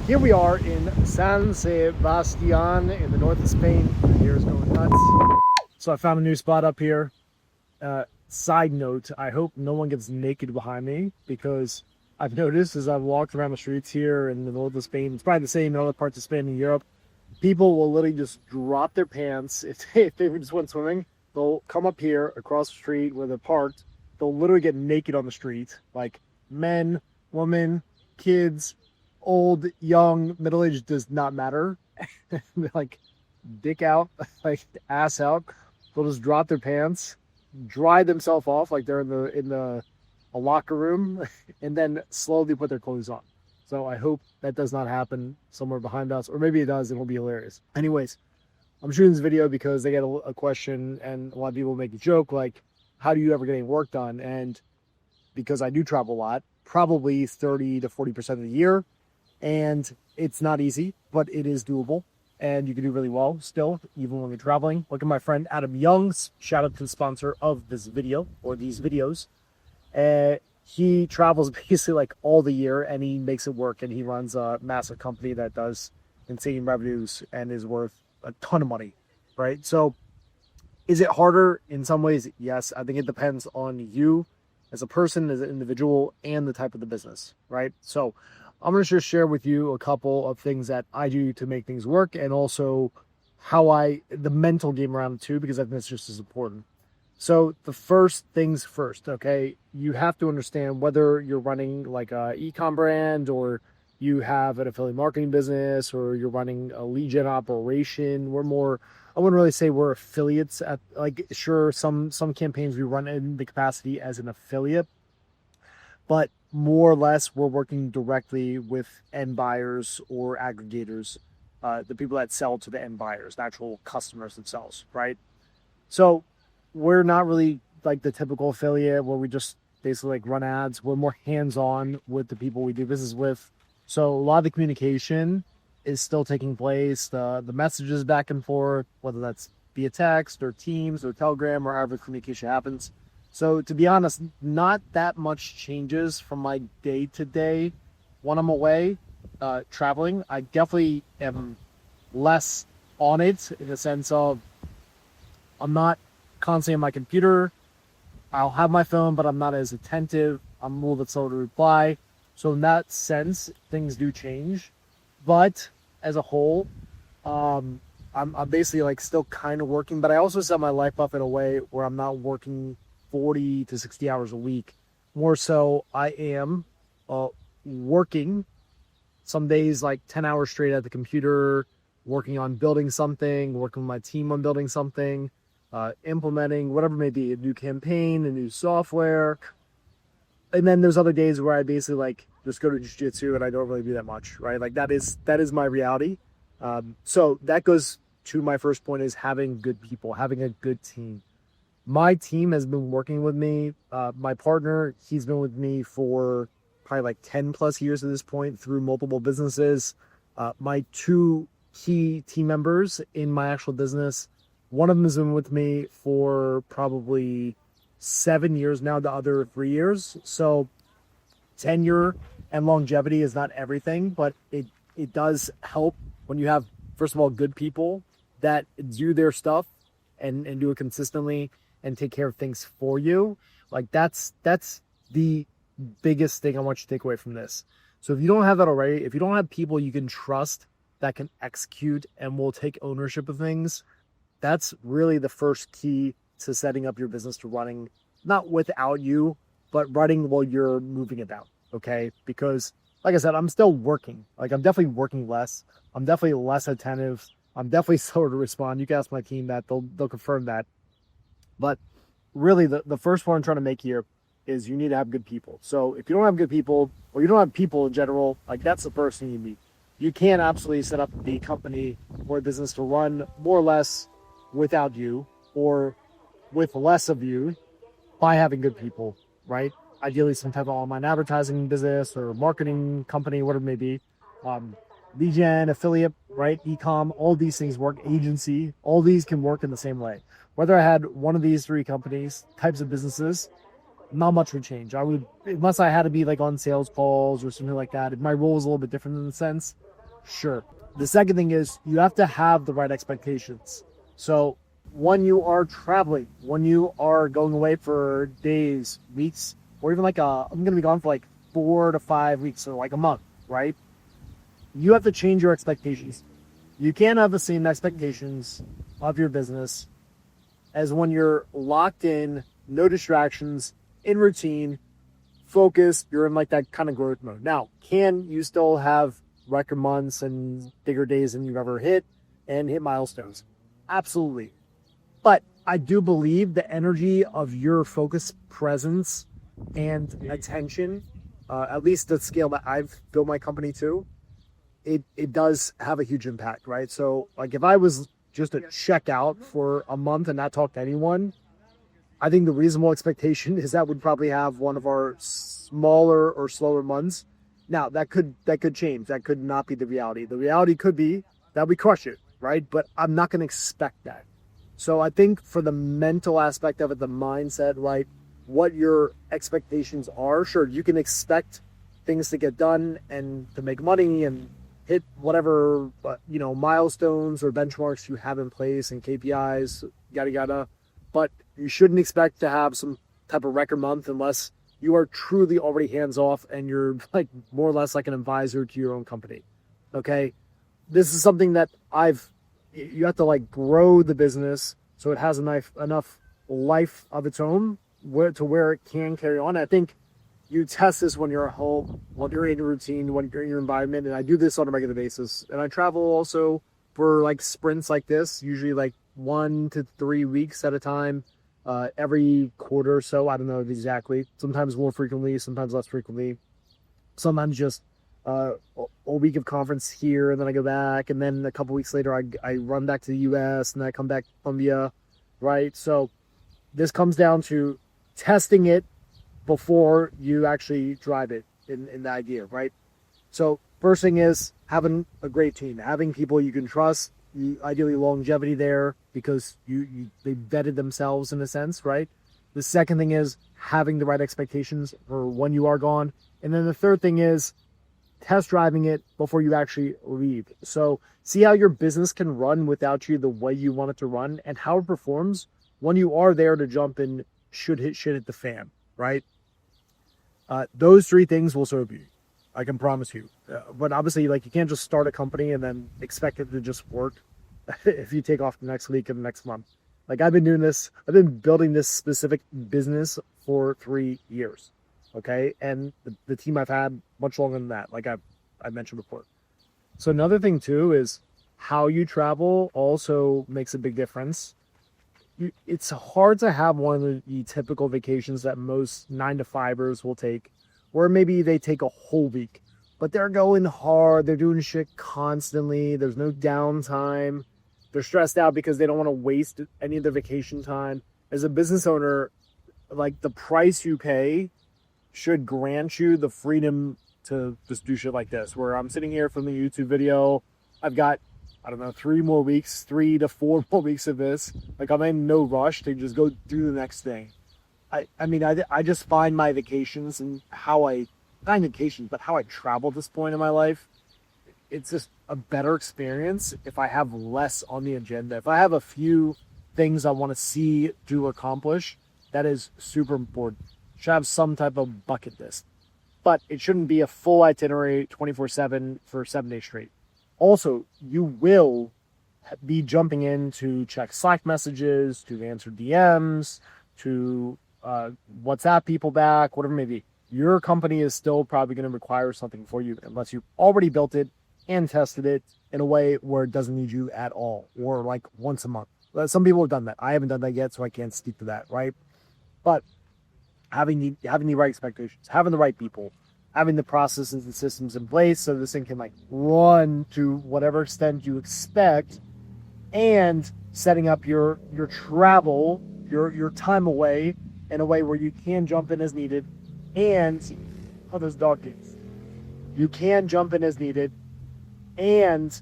Here we are in San Sebastián in the north of Spain. Here's going nuts. So I found a new spot up here. Side note, I hope no one gets naked behind me, because I've noticed as I've walked around the streets here in the north of Spain, it's probably the same in other parts of Spain and Europe, people will literally just drop their pants. If they just went swimming, they'll come up here across the street where they're parked. They'll literally get naked on the street, like men, women, kids, old, young, middle-aged, does not matter. Like dick out, like ass out. They'll just drop their pants, dry themselves off like they're in the a locker room, and then slowly put their clothes on. So I hope that does not happen somewhere behind us, or maybe it does. It will be hilarious. Anyways, I'm shooting this video because they get a question, and a lot of people make a joke like, "How do you ever get any work done?" And because I do travel a lot, probably 30 to 40% of the year. And it's not easy, but it is doable. And you can do really well still, even when you're traveling. Look at my friend Adam Young's, shout out to the sponsor of this video, or these videos. He travels basically like all the year, and he makes it work. And he runs a massive company that does insane revenues and is worth a ton of money, right? So is it harder in some ways? Yes. I think it depends on you as a person, as an individual, and the type of the business, right? So I'm going to just share with you a couple of things that I do to make things work, and also the mental game around it too, because I think it's just as important. So the first things first, okay? You have to understand whether you're running like a e-com brand, or you have an affiliate marketing business, or you're running a lead gen operation. I wouldn't really say we're affiliates at, like, sure, some campaigns we run in the capacity as an affiliate, but more or less we're working directly with end buyers or aggregators, the people that sell to the end buyers, the actual customers themselves, right? So we're not really like the typical affiliate where we just basically like run ads. We're more hands-on with the people we do business with. So a lot of the communication is still taking place. The messages back and forth, whether that's via text or Teams or Telegram or however communication happens. So to be honest, not that much changes from my day to day when I'm away traveling. I definitely am less on it, in the sense of I'm not constantly on my computer. I'll have my phone, but I'm not as attentive. I'm a little bit slow to reply. So in that sense, things do change. But as a whole, I'm basically like still kind of working, but I also set my life up in a way where I'm not working 40 to 60 hours a week. More so, I am working some days like 10 hours straight at the computer, working on building something, working with my team on building something, implementing whatever it may be, a new campaign, a new software. And then there's other days where I basically like just go to jiu-jitsu, and I don't really do that much, right? Like that is my reality. So that goes to my first point, is having good people, having a good team. My team has been working with me. My partner, he's been with me for probably like 10 plus years at this point, through multiple businesses. My two key team members in my actual business, one of them has been with me for probably 7 years now, the other 3 years. So tenure and longevity is not everything, but it does help when you have, first of all, good people that do their stuff and do it consistently and take care of things for you. Like that's the biggest thing I want you to take away from this. So if you don't have that already, if you don't have people you can trust that can execute and will take ownership of things, that's really the first key to setting up your business, to running, not without you, but running while you're moving about, okay? Because like I said, I'm still working. Like I'm definitely working less. I'm definitely less attentive. I'm definitely slower to respond. You can ask my team that, they'll confirm that. But really the first point I'm trying to make here is you need to have good people. So if you don't have good people, or you don't have people in general, like that's the first thing you need. You can't absolutely set up the company or business to run more or less without you, or with less of you, by having good people, right? Ideally some type of online advertising business or marketing company, whatever it may be. Lead gen, affiliate, right? E-com, all these things work. Agency, all these can work in the same way. Whether I had one of these three companies, types of businesses, not much would change. I would, unless I had to be like on sales calls or something like that. If my role was a little bit different in the sense, Sure. The second thing is you have to have the right expectations. So when you are traveling, when you are going away for days, weeks, or even I'm going to be gone for like 4 to 5 weeks or like a month, right? You have to change your expectations. You can't have the same expectations of your business as when you're locked in, no distractions, in routine, focused, you're in like that kind of growth mode. Now, can you still have record months and bigger days than you've ever hit and hit milestones? Absolutely. But I do believe the energy of your focus, presence, and attention, at least the scale that I've built my company to, it does have a huge impact, right? So like if I was just to check out for a month and not talk to anyone, I think the reasonable expectation is that we'd probably have one of our smaller or slower months. Now that could change. That could not be the reality. The reality could be that we crush it, right? But I'm not going to expect that. So I think for the mental aspect of it, the mindset, right? What your expectations are. Sure, you can expect things to get done and to make money and hit whatever, milestones or benchmarks you have in place and KPIs, yada, yada. But you shouldn't expect to have some type of record month unless you are truly already hands off and you're like more or less like an advisor to your own company. Okay. This is something that you have to like grow the business so it has enough life of its own to where it can carry on. I think you test this when you're at home, when you're in a routine, when you're in your environment. And I do this on a regular basis. And I travel also for like sprints like this, usually like 1 to 3 weeks at a time, every quarter or so. I don't know exactly. Sometimes more frequently, sometimes less frequently. Sometimes just a week of conference here, and then I go back, and then a couple weeks later I run back to the US, and then I come back to Colombia, right? So this comes down to testing it before you actually drive it in the idea, right? So first thing is having a great team, having people you can trust, ideally longevity there because they vetted themselves in a sense, right? The second thing is having the right expectations for when you are gone. And then the third thing is test driving it before you actually leave. So see how your business can run without you the way you want it to run and how it performs when you are there to jump in, should hit the fan, right? Those three things will serve you. I can promise you. But obviously, like, you can't just start a company and then expect it to just work if you take off the next week and the next month. Like, I've been building this specific business for 3 years. Okay. And the team I've had much longer than that, like I mentioned before. So another thing too is how you travel also makes a big difference. It's hard to have one of the typical vacations that most 9-to-5ers will take, or maybe they take a whole week, but they're going hard. They're doing shit constantly. There's no downtime. They're stressed out because they don't want to waste any of their vacation time. As a business owner, like, the price you pay should grant you the freedom to just do shit like this, where I'm sitting here filming a YouTube video. I've got, I don't know, 3 to 4 more weeks of this. Like, I'm in no rush to just go do the next thing. I just find my vacations and how I travel at this point in my life, it's just a better experience if I have less on the agenda. If I have a few things I want to see, do, accomplish, that is super important. Should have some type of bucket list. But it shouldn't be a full itinerary 24/7 for 7 days straight. Also, you will be jumping in to check Slack messages, to answer DMs, to WhatsApp people back, whatever it may be. Your company is still probably going to require something for you unless you've already built it and tested it in a way where it doesn't need you at all, or like once a month. Some people have done that. I haven't done that yet, so I can't speak to that, right? But having the right expectations, having the right people, having the processes and systems in place so this thing can like run to whatever extent you expect, and setting up your travel, your time away in a way where you can jump in as needed, and there's dog games. You can jump in as needed, and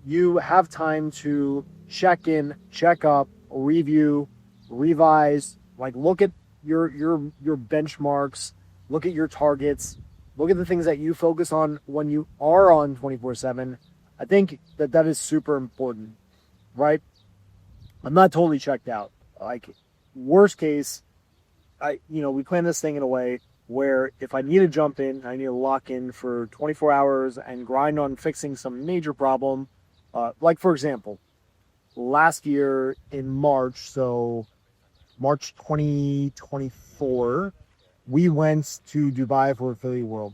you have time to check in, check up, review, revise, like look at your benchmarks, look at your targets, Look at the things that you focus on when you are on 24/7. I think that is super important, right? I'm not totally checked out. Like, worst case, we plan this thing in a way where if I need to jump in, I need to lock in for 24 hours and grind on fixing some major problem. Like, for example, last year in March, so March 2024, we went to Dubai for Philly World.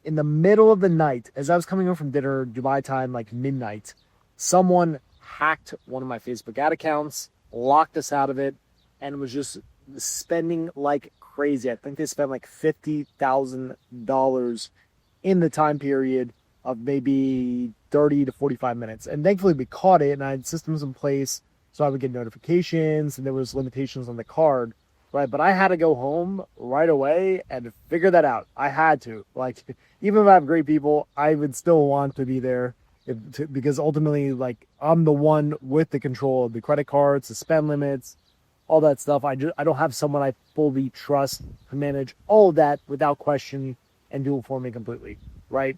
In the middle of the night, as I was coming home from dinner, Dubai time, like midnight, someone hacked one of my Facebook ad accounts, locked us out of it, and was just spending like crazy. I think they spent like $50,000 in the time period of maybe 30 to 45 minutes. And thankfully we caught it, and I had systems in place so I would get notifications, and there was limitations on the card, right? But I had to go home right away and figure that out. I had to. Like, even if I have great people, I would still want to be there because ultimately, like, I'm the one with the control of the credit cards, the spend limits, all that stuff. I don't have someone I fully trust to manage all of that without question and do it for me completely, right?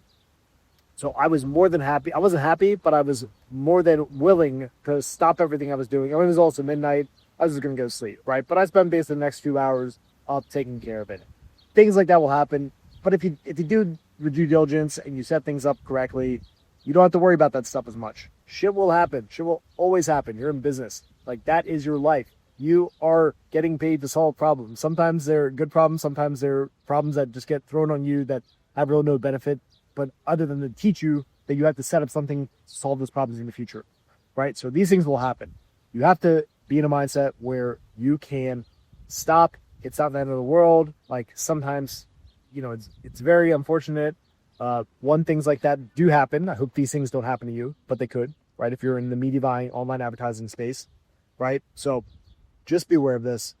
So I was more than happy. I wasn't happy, but I was more than willing to stop everything I was doing. I mean, it was also midnight. I was just going to go to sleep, right? But I spent basically the next 2 hours up taking care of it. Things like that will happen. But if you do your due diligence and you set things up correctly, you don't have to worry about that stuff as much. Shit will happen. Shit will always happen. You're in business. Like, that is your life. You are getting paid to solve problems. Sometimes they're good problems. Sometimes they're problems that just get thrown on you that have really no benefit. But other than to teach you that you have to set up something to solve those problems in the future, right? So these things will happen. You have to be in a mindset where you can stop. It's not the end of the world. Like, sometimes, it's very unfortunate. Things like that do happen. I hope these things don't happen to you, but they could, right? If you're in the media buying, online advertising space, right? So just be aware of this.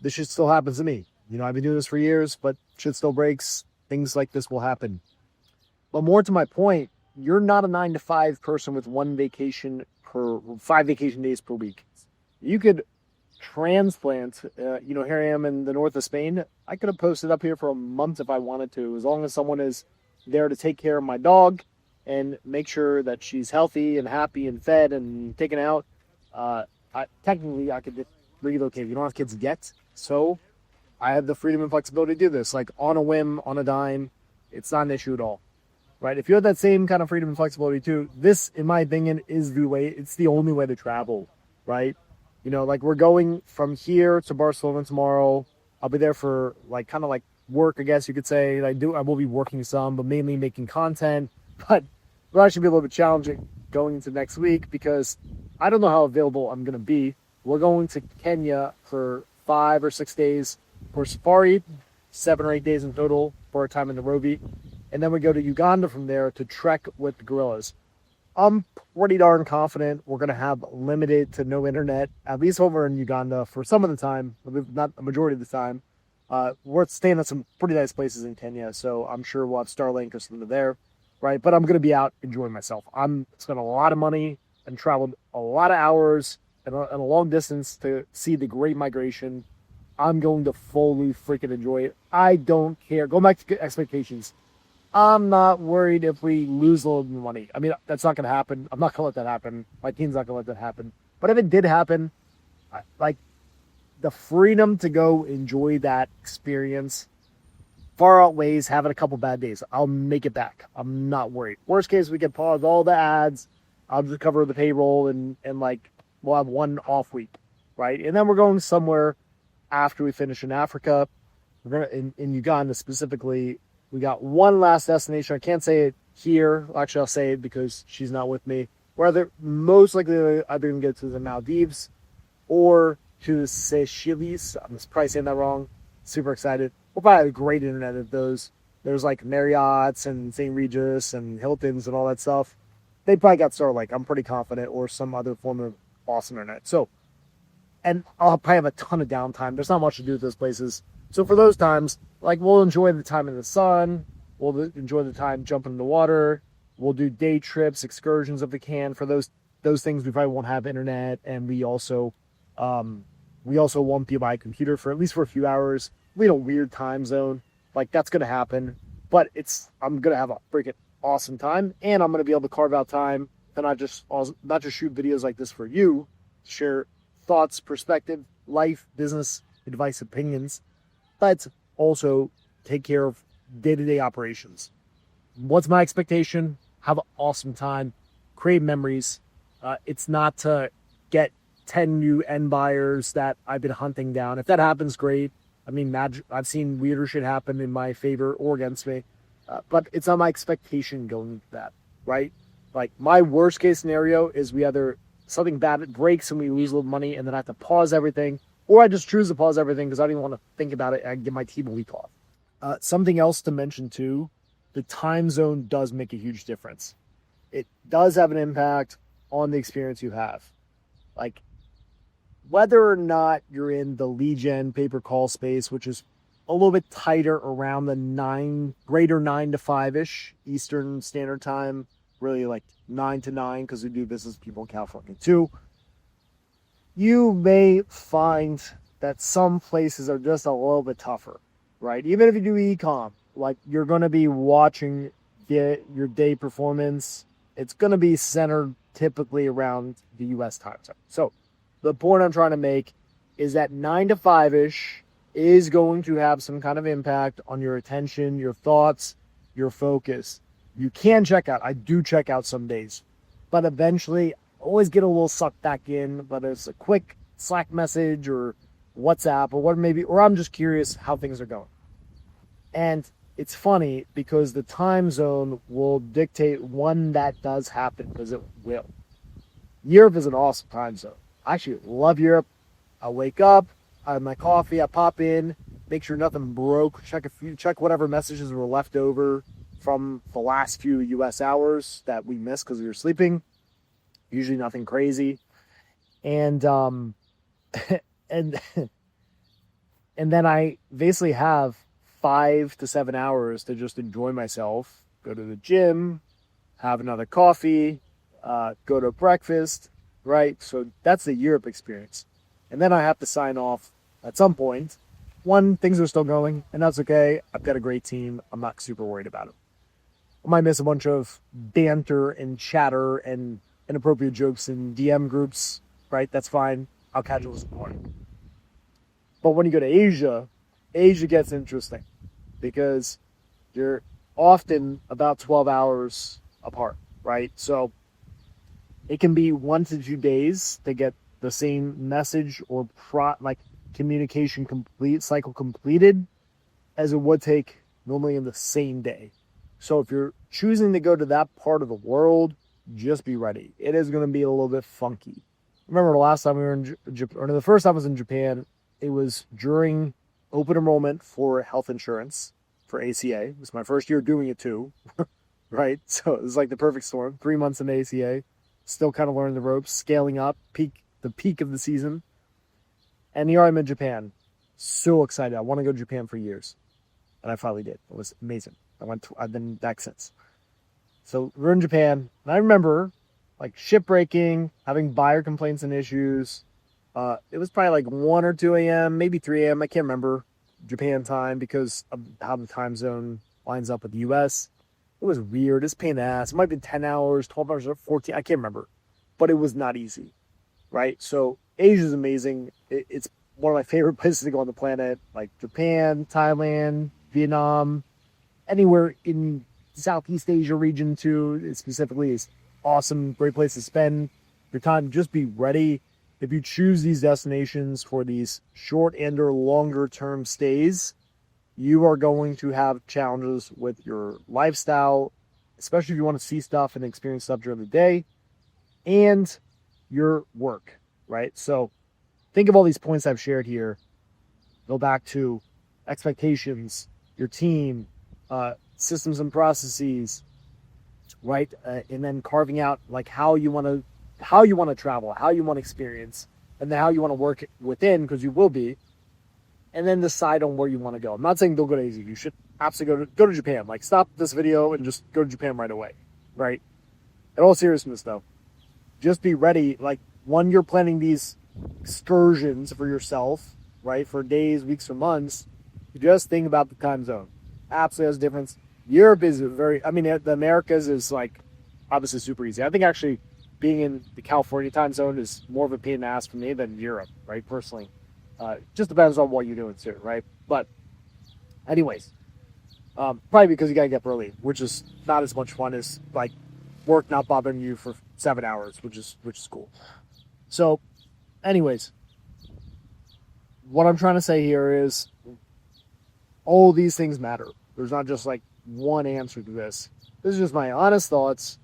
This shit still happens to me. I've been doing this for years, but shit still breaks. Things like this will happen. But more to my point, you're not a 9-to-5 person with 5 vacation days per week. You could transplant, here I am in the north of Spain. I could have posted up here for a month if I wanted to, as long as someone is there to take care of my dog and make sure that she's healthy and happy and fed and taken out. Technically, I could relocate. You don't have kids yet, so I have the freedom and flexibility to do this, like on a whim, on a dime. It's not an issue at all, right? If you have that same kind of freedom and flexibility too, this, in my opinion, is the way. It's the only way to travel, right? Like, we're going from here to Barcelona tomorrow. I'll be there for kind of like work, I guess you could say. I will be working some, but mainly making content. But it'll actually be a little bit challenging going into next week because I don't know how available I'm going to be. We're going to Kenya for 5 or 6 days for safari, 7 or 8 days in total for our time in Nairobi. And then we go to Uganda from there to trek with the gorillas. I'm pretty darn confident we're going to have limited to no internet, at least over in Uganda for some of the time, not the majority of the time. We're staying at some pretty nice places in Kenya, so I'm sure we'll have Starlink or something there, right? But I'm going to be out enjoying myself. I'm spent a lot of money and traveled a lot of hours and a long distance to see the Great Migration. I'm going to fully freaking enjoy it. I don't care. Go back to expectations. I'm not worried if we lose a little bit of money. I mean, that's not going to happen. I'm not going to let that happen. My team's not going to let that happen. But if it did happen, like, the freedom to go enjoy that experience far outweighs having a couple bad days. I'll make it back. I'm not worried. Worst case, we can pause all the ads. I'll just cover the payroll and we'll have one off week, right? And then we're going somewhere after we finish in Africa. We're going to in Uganda specifically. We got one last destination. I can't say it here. Actually, I'll say it because she's not with me. We're most likely either going to go to the Maldives or to the Seychelles. I'm probably saying that wrong. Super excited. We'll probably have great internet at those. There's like Marriott's and St. Regis and Hilton's and all that stuff. They probably got Starlink, I'm pretty confident, or some other form of awesome internet. So, and I'll probably have a ton of downtime. There's not much to do at those places. So for those times, we'll enjoy the time in the sun. We'll enjoy the time jumping in the water. We'll do day trips, excursions if we can. For those things, we probably won't have internet, and we also won't be by a computer for at least for a few hours. We in a weird time zone, Like, that's going to happen, but I'm going to have a freaking awesome time, and I'm going to be able to carve out time to not just shoot videos like this for you, share thoughts, perspective, life, business, advice, opinions, but also take care of day-to-day operations. What's my expectation? Have an awesome time, create memories. It's not to get 10 new end buyers that I've been hunting down. If that happens, great. I mean, I've seen weirder shit happen in my favor or against me, but it's not my expectation going into that, right? Like, my worst case scenario is we either something bad breaks and we lose a little money and then I have to pause everything, or I just choose to pause everything because I don't even want to think about it and I give my team a week off. Something else to mention too, the time zone does make a huge difference. It does have an impact on the experience you have. Like, whether or not you're in the lead gen pay-per-call space, which is a little bit tighter around the greater 9 to 5-ish Eastern Standard Time, really like 9 to 9 because we do business with people in California too, you may find that some places are just a little bit tougher, right? Even if you do e-com, like, you're going to be watching your day performance. It's going to be centered typically around the U.S. time zone. So the point I'm trying to make is that 9 to 5-ish is going to have some kind of impact on your attention, your thoughts, your focus. You can check out. I do check out some days, but eventually always get a little sucked back in, but it's a quick Slack message or WhatsApp or I'm just curious how things are going. And it's funny because the time zone will dictate when that does happen, because it will. Europe is an awesome time zone. I actually love Europe. I wake up, I have my coffee, I pop in, make sure nothing broke, check whatever messages were left over from the last few US hours that we missed because we were sleeping. Usually nothing crazy. And and then I basically have 5 to 7 hours to just enjoy myself, go to the gym, have another coffee, go to breakfast, right? So that's the Europe experience. And then I have to sign off at some point. Things are still going, and that's okay. I've got a great team. I'm not super worried about it. I might miss a bunch of banter and chatter and inappropriate jokes in DM groups, right? That's fine. I'll catch it this morning. But when you go to Asia gets interesting because you're often about 12 hours apart, right? So it can be 1 to 2 days to get the same message or communication cycle completed as it would take normally in the same day. So if you're choosing to go to that part of the world, just be ready. It is going to be a little bit funky. Remember the last time we were in Japan, or the first time I was in Japan, it was during open enrollment for health insurance for ACA. It was my first year doing it too, right? So it was like the perfect storm. 3 months in ACA, still kind of learning the ropes, scaling up, the peak of the season. And here I'm in Japan. So excited. I want to go to Japan for years. And I finally did. It was amazing. I've been back since. So we're in Japan. And I remember like shipbreaking, having buyer complaints and issues. It was probably like 1 or 2 a.m., maybe 3 a.m. I can't remember Japan time because of how the time zone lines up with the U.S. It was weird. It's a pain in the ass. It might have been 10 hours, 12 hours, or 14. I can't remember. But it was not easy, right? So Asia is amazing. It's one of my favorite places to go on the planet, like Japan, Thailand, Vietnam, anywhere in Southeast Asia region too, specifically is awesome, great place to spend your time. Just be ready. If you choose these destinations for these short and or longer term stays, you are going to have challenges with your lifestyle, especially if you want to see stuff and experience stuff during the day, and your work, right? So think of all these points I've shared here. Go back to expectations, your team, systems and processes, right? And then carving out like how you want to travel, how you want to experience, and then how you want to work within, because you will be, and then decide on where you want to go. I'm not saying don't go to Asia. You should absolutely go to Japan. Like, stop this video and just go to Japan right away, right? In all seriousness, though, just be ready. Like, when you're planning these excursions for yourself, right, for days, weeks, or months, you just think about the time zone. absolutely has a difference. Europe is the Americas is like obviously super easy. I think actually being in the California time zone is more of a pain in the ass for me than Europe, right? Personally, just depends on what you're doing too, right? But anyways, probably because you gotta get up early, which is not as much fun as like work not bothering you for 7 hours, which is cool. So, anyways, what I'm trying to say here is all these things matter. There's not just like one answer to this. This is just my honest thoughts,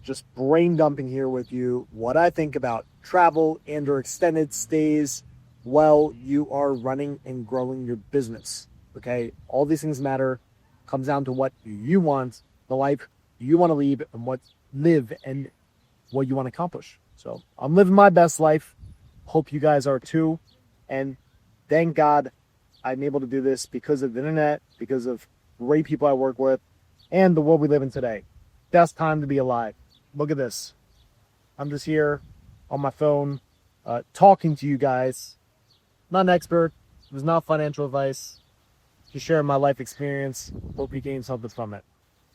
just brain dumping here with you, what I think about travel and or extended stays while you are running and growing your business. Okay, all these things matter. Comes down to what you want, the life you want to live, and what you want to accomplish. So I'm living my best life. Hope you guys are too. And thank God I'm able to do this because of the internet, because of great people I work with, and the world we live in today. Best time to be alive. Look at this. I'm just here on my phone talking to you guys. Not an expert. It was not financial advice. Just sharing my life experience. Hope you gain something from it.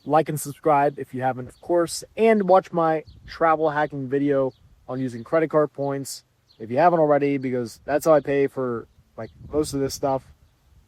Like and subscribe if you haven't, of course. And watch my travel hacking video on using credit card points if you haven't already, because that's how I pay for like most of this stuff.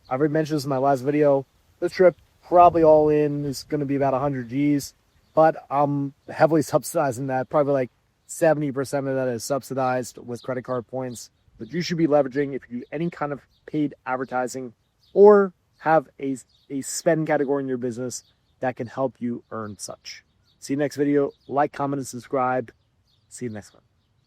I've already mentioned this in my last video. This trip, probably all in, is going to be about 100 G's. But I'm heavily subsidizing that. Probably like 70% of that is subsidized with credit card points. But you should be leveraging if you do any kind of paid advertising or have a spend category in your business that can help you earn such. See you next video. Like, comment, and subscribe. See you next one.